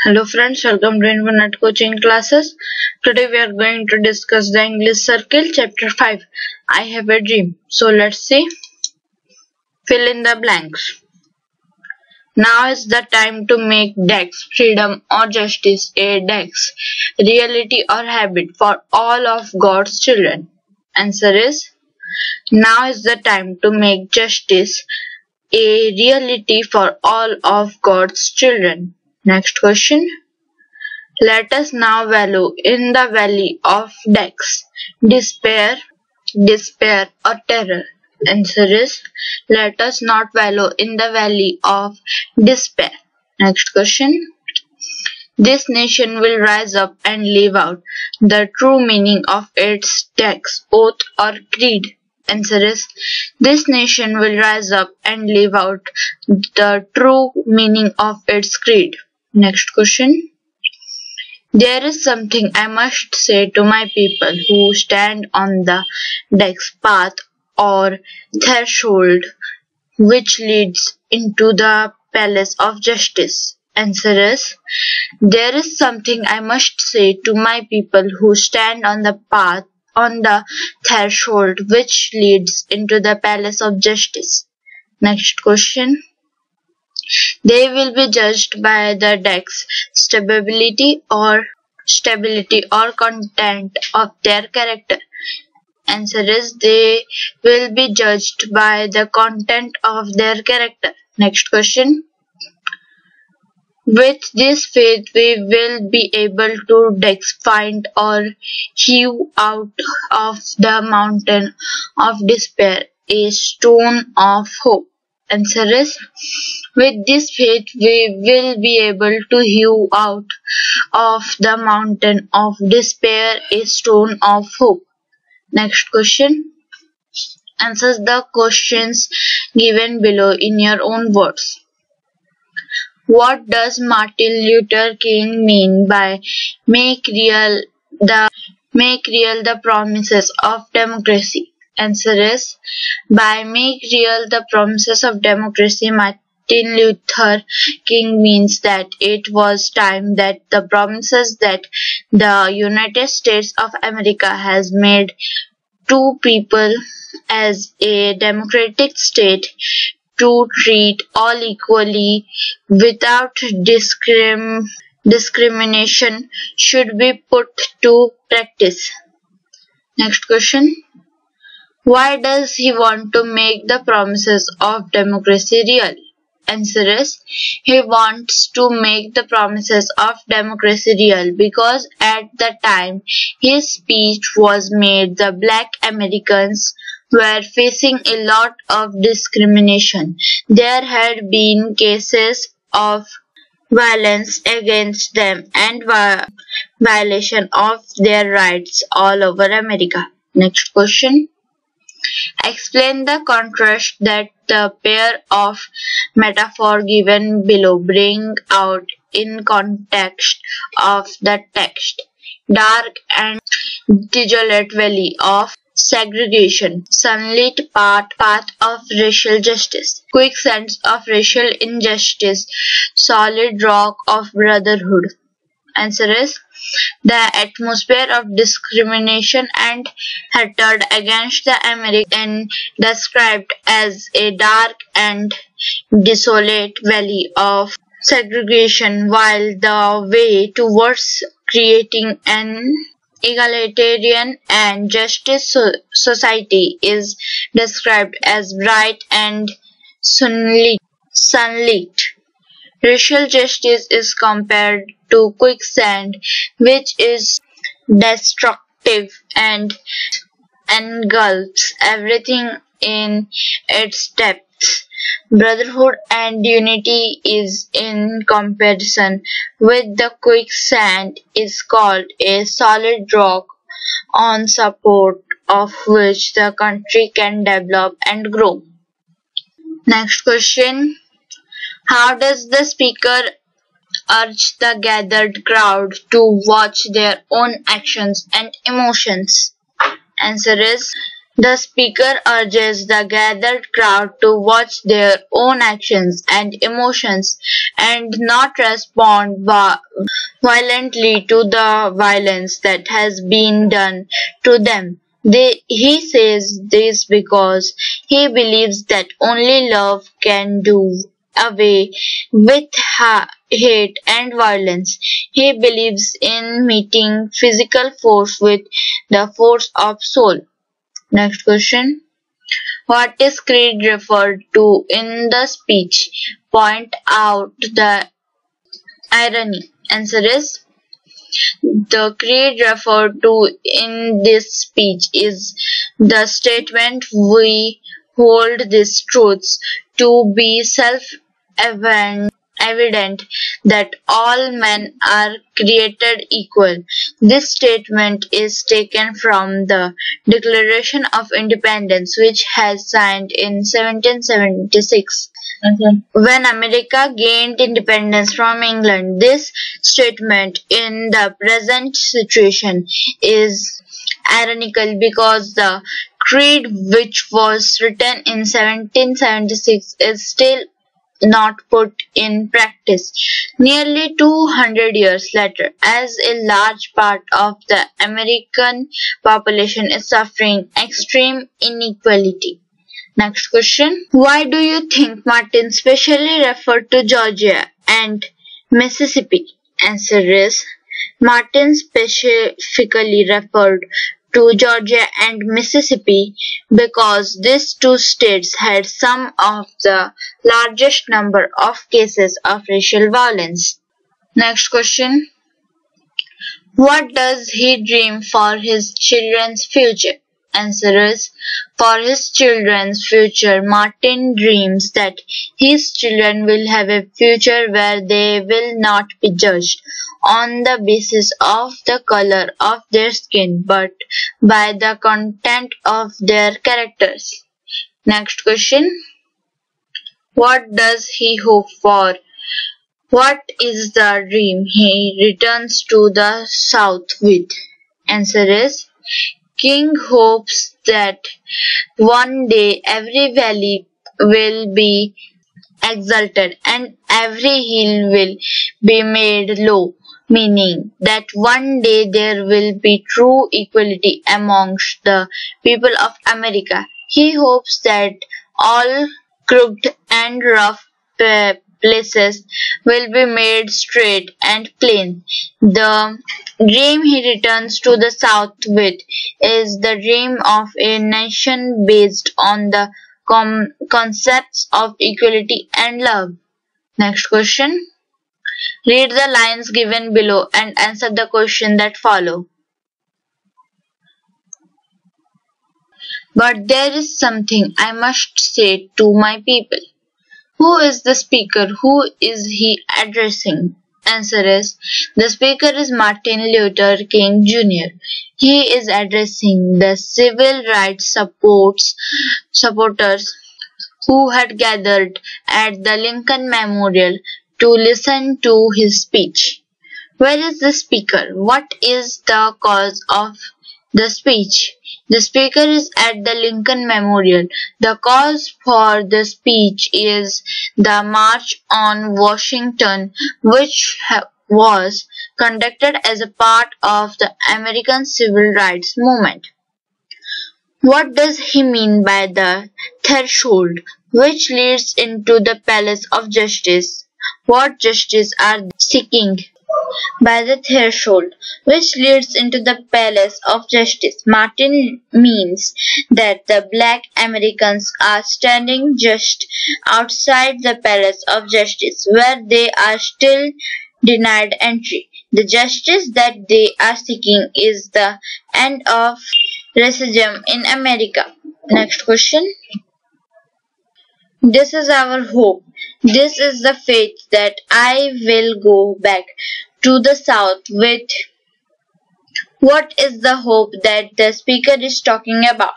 Hello friends, welcome to Internet Coaching Classes. Today we are going to discuss the English Circle chapter 5. I have a dream. So let's see. Fill in the blanks. Now is the time to make dex, freedom or justice a dex, reality or habit for all of God's children. Answer is, now is the time to make justice a reality for all of God's children. Next question. Let us now wallow in the valley of dex, despair, or terror. Answer is, let us not wallow in the valley of despair. Next question. This nation will rise up and live out the true meaning of its dex, oath or creed. Answer is, this nation will rise up and live out the true meaning of its creed. Next question. There is something I must say to my people who stand on the dex path or threshold which leads into the palace of justice. Answer is, there is something I must say to my people who stand on the path on the threshold which leads into the palace of justice. Next question. They will be judged by the dex stability or content of their character. Answer is, they will be judged by the content of their character. Next question. With this faith we will be able to dex find or hew out of the mountain of despair a stone of hope. Answer is, with this faith we will be able to hew out of the mountain of despair a stone of hope. Next question. Answer the questions given below in your own words. What does Martin Luther King mean by make real the promises of democracy? Answer is, by make real the promises of democracy, Martin Luther King means that it was time that the promises that the United States of America has made to people as a democratic state to treat all equally without discrimination should be put to practice. Next question. Why does he want to make the promises of democracy real? Answer is, he wants to make the promises of democracy real because at the time his speech was made, the black Americans were facing a lot of discrimination. There had been cases of violence against them and violation of their rights all over America. Next question. Explain the contrast that the pair of metaphors given below bring out in context of the text. Dark and desolate valley of segregation, sunlit path of racial justice, quicksands of racial injustice, solid rock of brotherhood. Answer is, the atmosphere of discrimination and hatred against the American described as a dark and desolate valley of segregation, while the way towards creating an egalitarian and justice society is described as bright and sunlit. Racial justice is compared to quicksand, which is destructive and engulfs everything in its depths. Brotherhood and unity is in comparison with the quicksand is called a solid rock on support of which the country can develop and grow. Next question. How does the speaker urge the gathered crowd to watch their own actions and emotions? Answer is, The speaker urges the gathered crowd to watch their own actions and emotions and not respond violently to the violence that has been done to them. He says this because he believes that only love can do away with hate and violence. He believes in meeting physical force with the force of soul. Next question. What is creed referred to in the speech? Point out the irony. Answer is the creed referred to in this speech is the statement we hold these truths to be self-evident that all men are created equal. This statement is taken from the Declaration of Independence which was signed in 1776. When America gained independence from England, this statement in the present situation is ironical because the creed which was written in 1776 is still not put in practice. Nearly 200 years later, as a large part of the American population is suffering extreme inequality. Next question. Why do you think Martin specially referred to Georgia and Mississippi? Answer is Martin specifically referred to Georgia and Mississippi because these two states had some of the largest number of cases of racial violence. Next question. What does he dream for his children's future? Answer is, for his children's future, Martin dreams that his children will have a future where they will not be judged on the basis of the color of their skin, but by the content of their characters. Next question. What does he hope for? What is the dream he returns to the South with? Answer is, King hopes that one day every valley will be exalted and every hill will be made low, meaning that one day there will be true equality amongst the people of America. He hopes that all crooked and rough places will be made straight and clean. The dream he returns to the South with is the dream of a nation based on the concepts of equality and love. Next question. Read the lines given below and answer the question that follow. But there is something I must say to my people. Who is the speaker? Who is he addressing? Answer is, the speaker is Martin Luther King Jr. He is addressing the civil rights supporters who had gathered at the Lincoln Memorial to listen to his speech. Where is the speaker? What is the cause of the speech? The speaker is at the Lincoln Memorial. The cause for the speech is the March on Washington, which was conducted as a part of the American Civil Rights Movement. What does he mean by the threshold, which leads into the Palace of Justice? What justice are they seeking? By the threshold, which leads into the Palace of Justice, Martin means that the black Americans are standing just outside the Palace of Justice, where they are still denied entry. The justice that they are seeking is the end of racism in America. Next question. This is our hope. This is the faith that I will go back to the South with. What is the hope that the speaker is talking about?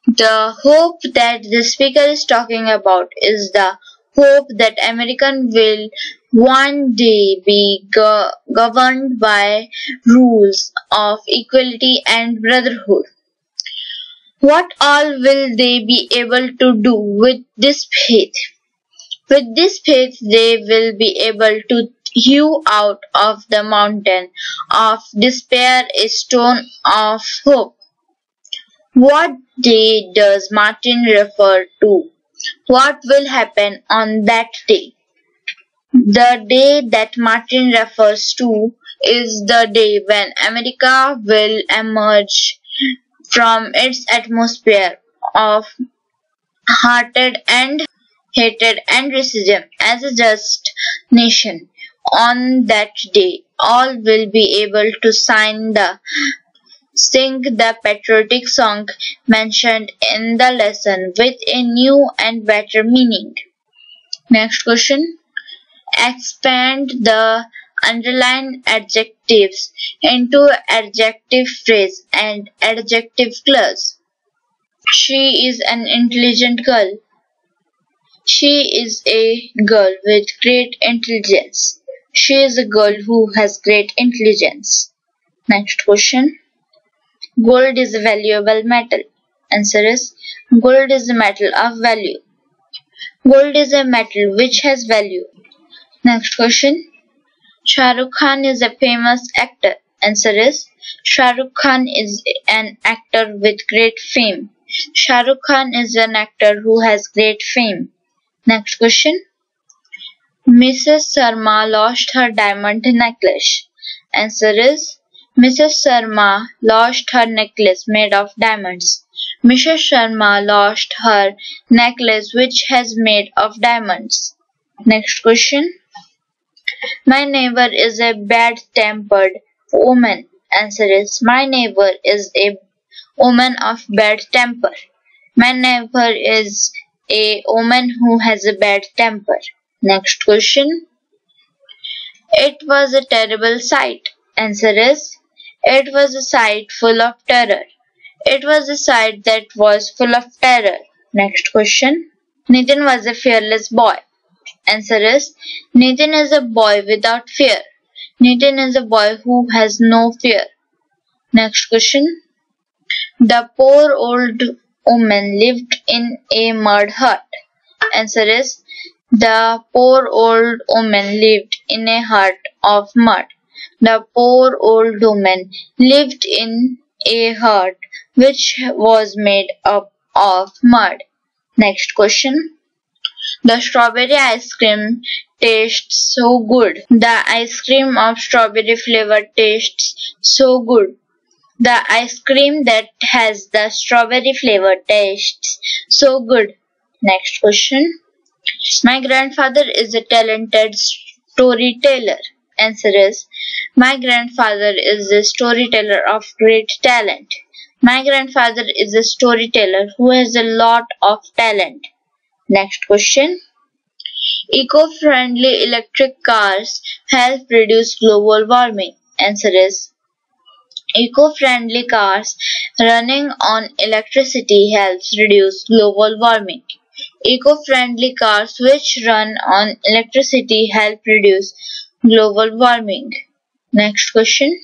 The hope that the speaker is talking about is the hope that American will one day be governed by rules of equality and brotherhood. What all will they be able to do with this faith? With this faith, they will be able to hew out of the mountain of despair a stone of hope. What day does Martin refer to? What will happen on that day? The day that Martin refers to is the day when America will emerge from its atmosphere of hearted and hatred and racism as a just nation. On that day, all will be able to sing the patriotic song mentioned in the lesson with a new and better meaning. Next question. Expand the underlined adjectives into adjective phrase and adjective clause. She is an intelligent girl. She is a girl with great intelligence. She is a girl who has great intelligence. Next question. Gold is a valuable metal. Answer is gold is a metal of value. Gold is a metal which has value. Next question. Shah Rukh Khan is a famous actor. Answer is Shah Rukh Khan is an actor with great fame. Shah Rukh Khan is an actor who has great fame. Next question. Mrs. Sharma lost her diamond necklace. Answer is Mrs. Sharma lost her necklace made of diamonds. Mrs. Sharma lost her necklace which has made of diamonds. Next question. My neighbor is a bad-tempered woman. Answer is my neighbor is a woman of bad temper. My neighbor is a woman who has a bad temper. Next question. It was a terrible sight. Answer is it was a sight full of terror. It was a sight that was full of terror. Next question. Nitin was a fearless boy. Answer is Nitin is a boy without fear. Nitin is a boy who has no fear. Next question. The poor old woman lived in a mud hut. Answer is the poor old woman lived in a hut of mud. The poor old woman lived in a hut which was made up of mud. Next question. The strawberry ice cream tastes so good. The ice cream of strawberry flavor tastes so good. The ice cream that has the strawberry flavor tastes so good. Next question. My grandfather is a talented storyteller. Answer is my grandfather is a storyteller of great talent. My grandfather is a storyteller who has a lot of talent. Next question. Eco-friendly electric cars help reduce global warming. Answer is eco-friendly cars running on electricity helps reduce global warming. Eco-friendly cars which run on electricity help reduce global warming. Next question.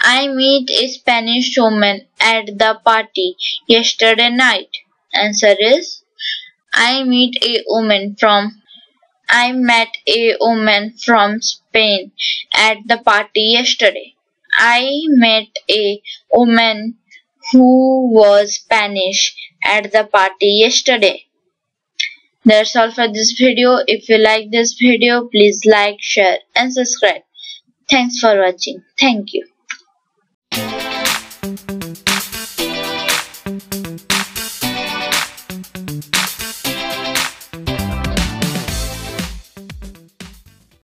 I met a Spanish woman at the party yesterday night. Answer is I met a woman from Spain at the party yesterday. I met a woman who was Spanish at the party yesterday. That's all for this video. If you like this video, please like, share and subscribe. Thanks for watching. Thank you.